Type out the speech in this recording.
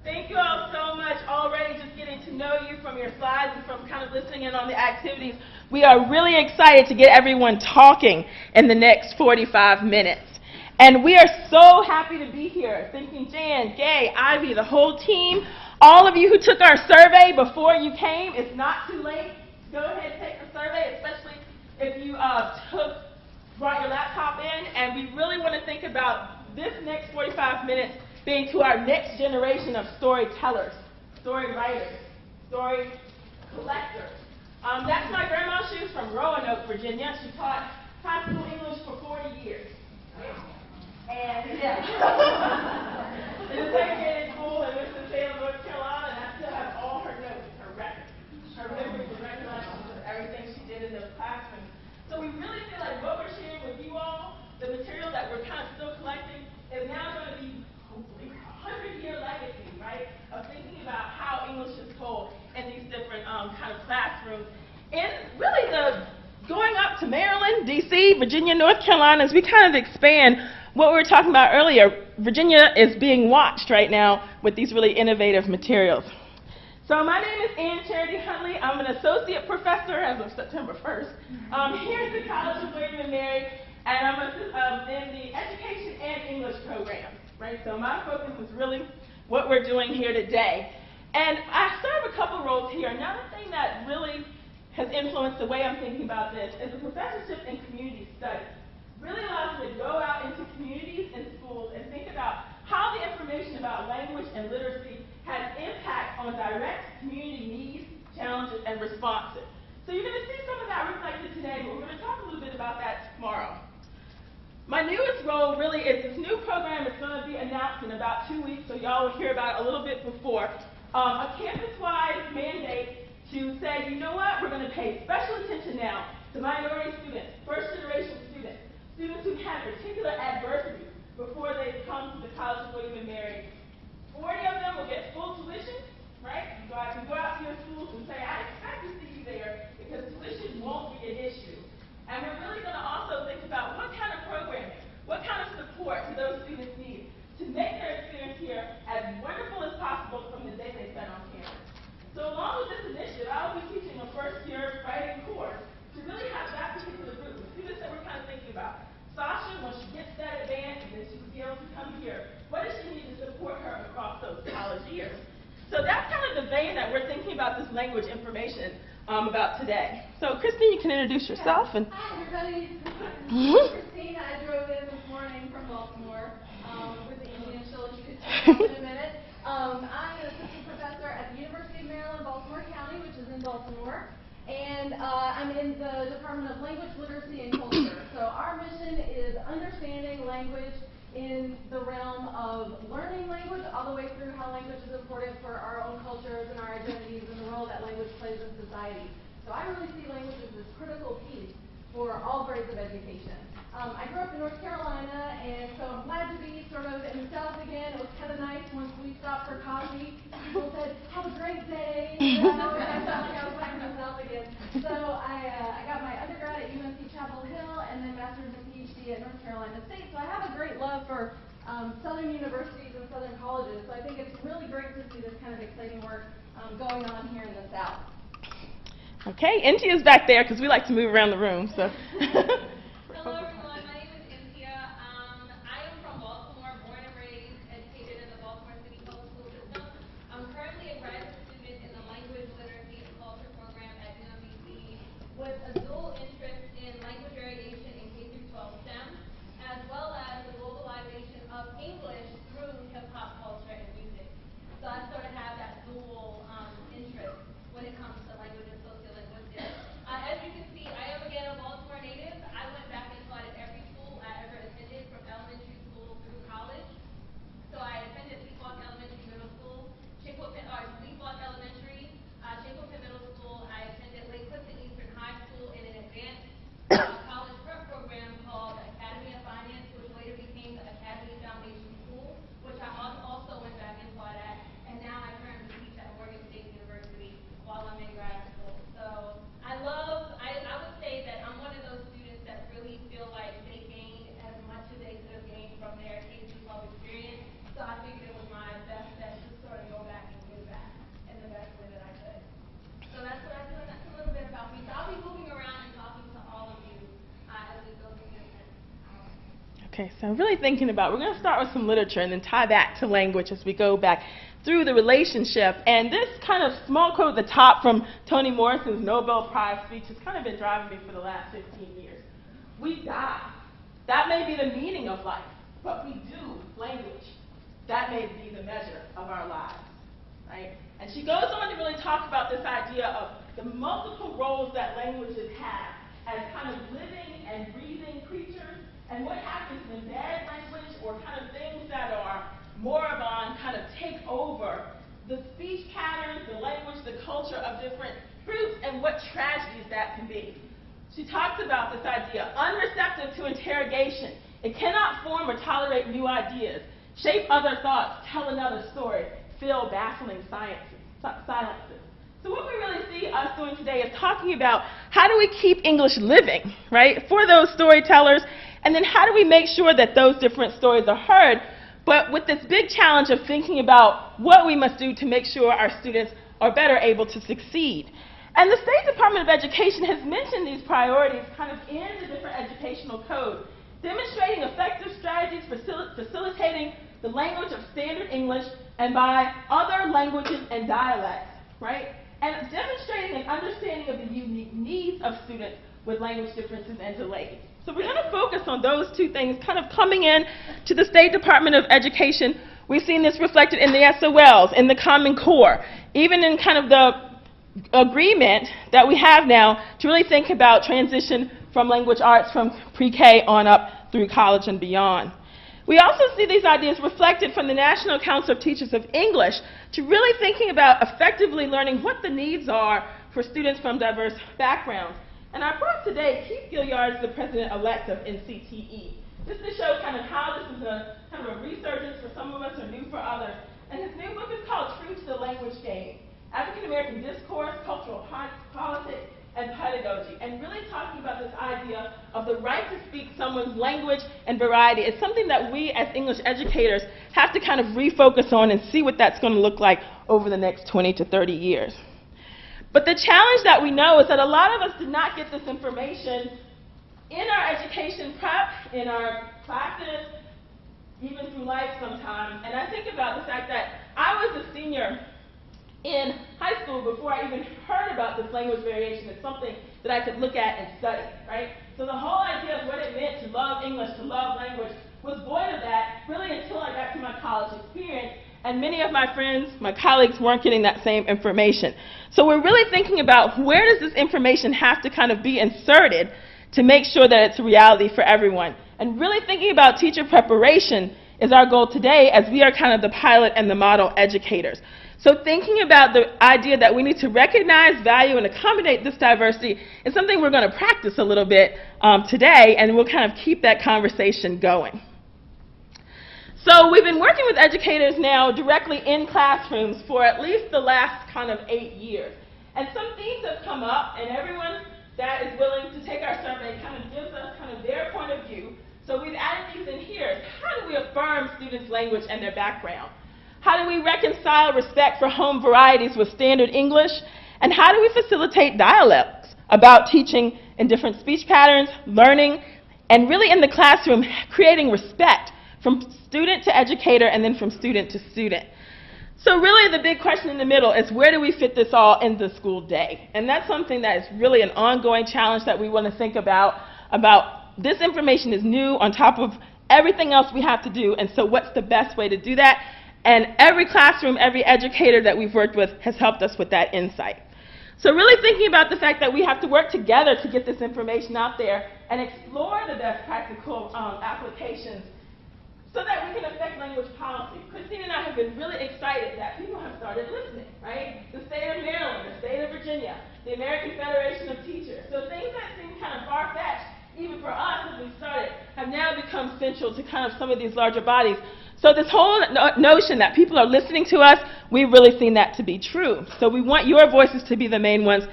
Thank you all so much. Already just getting to know you from your slides and from kind of listening in on the activities. We are really excited to get everyone talking in the next 45 minutes. And we are so happy to be here. Thanking Jan, Gay, Ivy, the whole team, all of you who took our survey before you came. It's not too late. Go ahead and take the survey, especially if you brought your laptop in. And we really want to think about this next 45 minutes being to our next generation of storytellers, story writers, story collectors. That's my grandma. She was from Roanoke, Virginia. She taught high school English for 40 years. And yeah, in the second grade school in Winston-Salem, North Carolina, and I still have all her notes, her records, her memories and recollections of everything she did in those classrooms. So we really feel like what we're sharing with you all, the material that we're kind of still collecting, is now going to be hopefully a 100-year legacy, right, of thinking about how English is told in these different kind of classrooms. And really going up to Maryland, D.C., Virginia, North Carolina, as we kind of expand what we were talking about earlier. Virginia is being watched right now with these really innovative materials. So my name is Ann Charity Huntley. I'm an associate professor as of September 1st here at the College of William and Mary, and I'm in the education and English program, right? So my focus is really what we're doing here today. And I serve a couple roles here. Another thing that really has influenced the way I'm thinking about this is a professorship in community studies. Really allows me to go out into communities and schools and think about how the information about language and literacy has impact on direct community needs, challenges, and responses. So you're going to see some of that reflected today, but we're going to talk a little bit about that tomorrow. My newest role really is this new program. It's going to be announced in about 2 weeks, so y'all will hear about it a little bit before. A campus-wide mandate to say, you know what, we're going to pay special attention now to minority students, first-generation students, students who had particular adversity before they come to the College of William and Mary. 40 of them will get full tuition, right? So I can go out to your schools and say, I expect to see you there because tuition won't be an issue. And we're really going to also think about what kind of programming, what kind of support do those students need to make their experience here as wonderful as possible from the day they spend on campus. So along with this initiative, I will be teaching a first-year writing course to really have that particular group of students that we're kind of thinking about. Sasha, when she gets that advance and then she will be able to come here, what does she need to support her across those college years? So that's kind of the vein that we're thinking about this language information about today. So Christine, you can introduce yourself. Yeah. Hi everybody, Christine. I drove in this morning from Baltimore with Amy, and she'll introduce herself in a minute. I'm an assistant professor at the University of Maryland, Baltimore County, which is in Baltimore. And I'm in the Department of Language, Literacy, and Culture. So our mission is understanding language in the realm of learning language, all the way through how language is important for our own cultures and our identities and the role that language plays in society. So I really see language as this critical piece for all grades of education. I grew up in North Carolina, and so I'm glad to be sort of in the South again. It was kind of nice once we stopped for coffee. People said, have a great day, you know, and I felt like I was back in the South again. So I got my undergrad at UNC Chapel Hill, and then master's and PhD at North Carolina State. So I have a great love for Southern universities and Southern colleges. So I think it's really great to see this kind of exciting work going on here in the South. Okay, Intia's back there because we like to move around the room. So. Hello everyone, my name is Intia. I am from Baltimore, born and raised, educated in the Baltimore City Public School System. I'm currently a graduate student in the Language, Literacy, and Culture program at UMBC with a dual interest in language variation in K-12 STEM, as well as the globalization of English through hip-hop culture and music. So I sort of have that dual interest when it comes to language and sociolinguistics. As you can see, I am again a Baltimore native. I Okay, so really thinking about, we're going to start with some literature and then tie back to language as we go back through the relationship. And this kind of small quote at the top from Toni Morrison's Nobel Prize speech has kind of been driving me for the last 15 years. We die. That may be the meaning of life, but we do language. That may be the measure of our lives, right? And she goes on to really talk about this idea of the multiple roles that languages have as kind of living and breathing creatures, and what happens when bad language or kind of things that are moribund kind of take over the speech patterns, the language, the culture of different groups, and what tragedies that can be. She talks about this idea, unreceptive to interrogation. It cannot form or tolerate new ideas, shape other thoughts, tell another story, fill baffling silences. So what we really see us doing today is talking about how do we keep English living, right, for those storytellers, and then how do we make sure that those different stories are heard, but with this big challenge of thinking about what we must do to make sure our students are better able to succeed. And the State Department of Education has mentioned these priorities kind of in the different educational codes, demonstrating effective strategies for facilitating the language of standard English and by other languages and dialects, right? And demonstrating an understanding of the unique needs of students with language differences and delays. So we're going to focus on those two things kind of coming in to the State Department of Education. We've seen this reflected in the SOLs, in the Common Core, even in kind of the agreement that we have now to really think about transition from language arts from pre-K on up through college and beyond. We also see these ideas reflected from the National Council of Teachers of English to really thinking about effectively learning what the needs are for students from diverse backgrounds. And I brought today Keith Gilliard, the president-elect of NCTE, just to show kind of how this is a kind of a resurgence for some of us or new for others. And his new book is called True to the Language Game, African American Discourse, Cultural Politics, and Pedagogy, and really talking about this idea of the right to speak someone's language and variety. It's something that we as English educators have to kind of refocus on and see what that's going to look like over the next 20 to 30 years. But the challenge that we know is that a lot of us did not get this information in our education prep, in our classes, even through life sometimes. And I think about the fact that I was a senior in high school before I even heard about this language variation as something that I could look at and study, right? So the whole idea of what it meant to love English, to love language, was void of that really until I got to my college experience, and many of my friends, my colleagues, weren't getting that same information. So we're really thinking about where does this information have to kind of be inserted to make sure that it's a reality for everyone. And really thinking about teacher preparation is our goal today, as we are kind of the pilot and the model educators. So thinking about the idea that we need to recognize, value, and accommodate this diversity is something we're going to practice a little bit today, and we'll kind of keep that conversation going. So we've been working with educators now directly in classrooms for at least the last kind of 8 years. And some themes have come up, and everyone that is willing to take our survey kind of gives us kind of their point of view. So we've added these in here. How do we affirm students' language and their background? How do we reconcile respect for home varieties with standard English? And how do we facilitate dialogues about teaching in different speech patterns, learning, and really in the classroom creating respect from student to educator and then from student to student? So really the big question in the middle is, where do we fit this all in the school day? And that's something that is really an ongoing challenge that we want to think about this information is new on top of everything else we have to do, and so what's the best way to do that? And every classroom, every educator that we've worked with has helped us with that insight. So really thinking about the fact that we have to work together to get this information out there and explore the best practical applications so that we can affect language policy. Christine and I have been really excited that people have started listening, right? The state of Maryland, the state of Virginia, the American Federation of Teachers. So things that seem kind of far-fetched, even for us as we started, have now become central to kind of some of these larger bodies. So this whole notion that people are listening to us, we've really seen that to be true. So we want your voices to be the main ones